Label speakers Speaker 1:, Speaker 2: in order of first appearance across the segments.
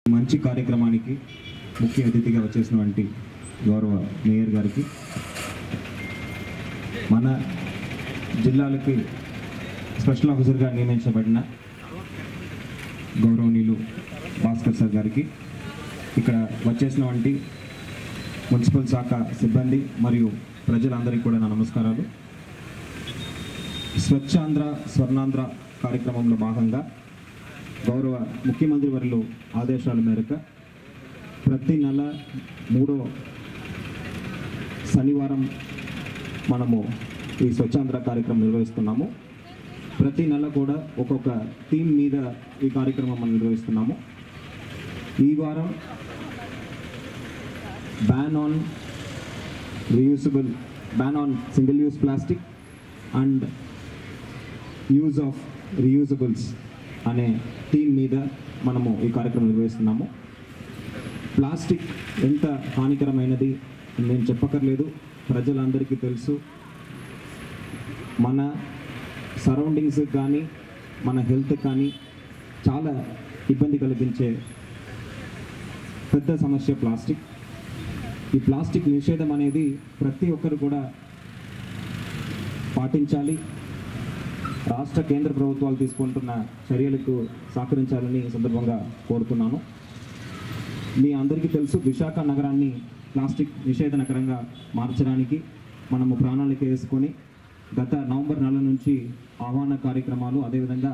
Speaker 1: మంచి కార్యక్రమానికి ముఖ్య అతిథిగా వచ్చేసినటువంటి గౌరవ మేయర్ గారికి, మన జిల్లాలకి స్పెషల్ ఆఫీసర్గా నియమించబడిన గౌరవనీయులు భాస్కర్ సార్ గారికి, ఇక్కడ వచ్చేసినటువంటి మున్సిపల్ శాఖ సిబ్బంది మరియు ప్రజలందరికీ కూడా నా నమస్కారాలు. స్వచ్ఛాంధ్ర స్వర్ణాంధ్ర కార్యక్రమంలో భాగంగా గౌరవ ముఖ్యమంత్రి వర్యులు ఆదేశాల మేరకు ప్రతి నెల 3వ శనివారం మనము ఈ స్వచ్ఛాంధ్ర కార్యక్రమం నిర్వహిస్తున్నాము. ప్రతి నెల కూడా ఒక్కొక్క థీమ్ మీద ఈ కార్యక్రమం మనం నిర్వహిస్తున్నాము. ఈ వారం ban on single use plastic and use of reusables అనే థీమ్ మీద మనము ఈ కార్యక్రమం నిర్వహిస్తున్నాము. ప్లాస్టిక్ ఎంత హానికరమైనది నేను చెప్పక్కర్లేదు, ప్రజలందరికీ తెలుసు. మన సరౌండింగ్స్ కానీ మన హెల్త్ కానీ చాలా ఇబ్బంది కలిగించే పెద్ద సమస్య ప్లాస్టిక్. ఈ ప్లాస్టిక్ నిషేధం అనేది ప్రతి ఒక్కరు కూడా పాటించాలి. రాష్ట్ర కేంద్ర ప్రభుత్వాలు తీసుకుంటున్న చర్యలకు సహకరించాలని సందర్భంగా కోరుతున్నాను. మీ అందరికీ తెలుసు, విశాఖ నగరాన్ని ప్లాస్టిక్ నిషేధ నగరంగా మార్చడానికి మనము ప్రణాళిక వేసుకొని గత నవంబర్ నెల నుంచి ఆహ్వాన కార్యక్రమాలు, అదేవిధంగా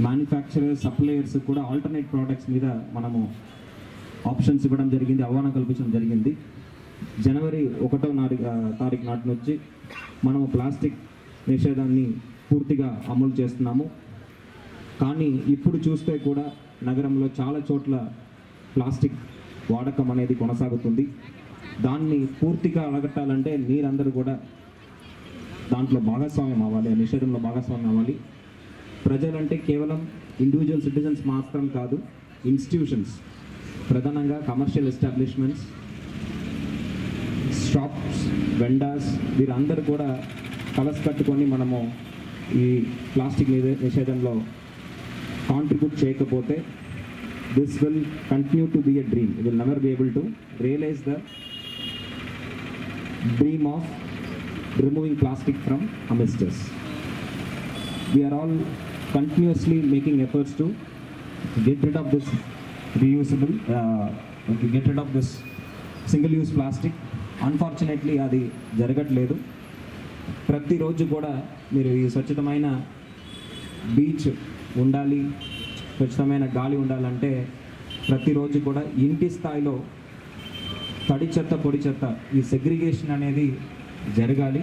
Speaker 1: మ్యానుఫ్యాక్చరర్స్, సప్లయర్స్ కూడా ఆల్టర్నేట్ ప్రోడక్ట్స్ మీద మనము ఆప్షన్స్ ఇవ్వడం జరిగింది, ఆహ్వానం కల్పించడం జరిగింది. జనవరి 1వ తారీఖు నాటి నుంచి మనము ప్లాస్టిక్ నిషేధాన్ని పూర్తిగా అమలు చేస్తున్నాము. కానీ ఇప్పుడు చూస్తే కూడా నగరంలో చాలా చోట్ల ప్లాస్టిక్ వాడకం అనేది కొనసాగుతుంది. దాన్ని పూర్తిగా అడగట్టాలంటే మీరందరూ కూడా దాంట్లో భాగస్వామ్యం అవ్వాలి, ఆ నిషేధంలో భాగస్వామ్యం అవ్వాలి. ప్రజలంటే కేవలం ఇండివిజువల్ సిటిజన్స్ మాత్రం కాదు, ఇన్స్టిట్యూషన్స్, ప్రధానంగా కమర్షియల్ ఎస్టాబ్లిష్మెంట్స్, షాప్స్, వెండర్స్, వీరందరూ కూడా కలసి కట్టుకొని మనము ఈ ప్లాస్టిక్ నిషేధంలో కాంట్రిబ్యూట్ చేయకపోతే this will continue to be a dream. You will never be able to realise the dream of removing plastic from amidst us. We are all continuously making efforts to get rid of this get rid of this single use plastic. Unfortunately అది జరగట్లేదు. ప్రతిరోజు కూడా మీరు ఈ స్వచ్ఛతమైన beach ఉండాలి, స్వచ్ఛతమైన గాలి ఉండాలంటే ప్రతిరోజు కూడా ఇంటి స్థాయిలో తడి చెత్త, పొడి చెత్త, ఈ సెగ్రిగేషన్ అనేది జరగాలి.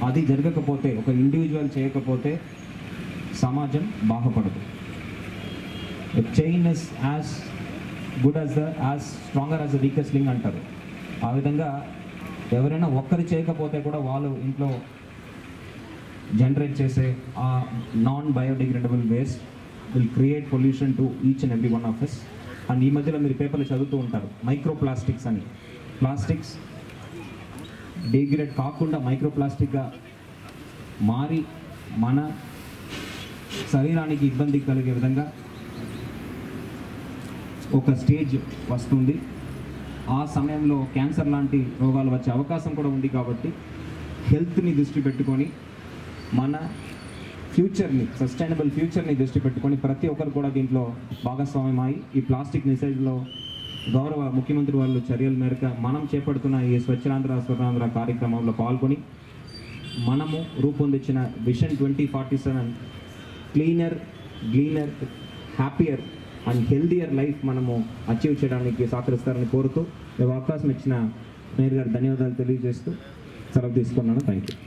Speaker 1: అది జరగకపోతే, ఒక ఇండివిజువల్ చేయకపోతే సమాజం బాగుపడదు. The chain is as good as stronger as the weakest link అంటారు. ఆ విధంగా ఎవరైనా ఒక్కరు చేయకపోతే కూడా వాళ్ళు ఇంట్లో జనరేట్ చేసే ఆ non biodegradable waste will create pollution to each and every one of us. And ఈ మధ్యలో మీరు పేపర్లు చదువుతూ ఉంటారు, మైక్రో ప్లాస్టిక్స్ అని. ప్లాస్టిక్స్ డిగ్రేడ్ కాకుండా మైక్రో ప్లాస్టిక్గా మారి మన శరీరానికి ఇబ్బంది కలిగే విధంగా ఒక స్టేజ్ వస్తుంది. ఆ సమయంలో క్యాన్సర్ లాంటి రోగాలు వచ్చే అవకాశం కూడా ఉంది. కాబట్టి హెల్త్ని దృష్టి పెట్టుకొని, మన ఫ్యూచర్ని, సస్టైనబుల్ ఫ్యూచర్ని దృష్టి పెట్టుకొని ప్రతి ఒక్కరు కూడా దీంట్లో భాగస్వామ్యమై ఈ ప్లాస్టిక్ నిషేధంలో గౌరవ ముఖ్యమంత్రి వాళ్ళ చర్యల మేరకు మనం చేపడుతున్న ఈ స్వచ్ఛాంధ్ర స్వర్ణాంధ్ర కార్యక్రమంలో పాల్గొని మనము రూపొందించిన vision 2047 cleaner, greener, happier and healthier life మనము అచీవ్ చేయడానికి సహకరిస్తారని కోరుతూ ఈ అవకాశం ఇచ్చిన మేయర్ గారు ధన్యవాదాలు తెలియజేస్తూ సెలవు తీసుకున్నాను. Thank you.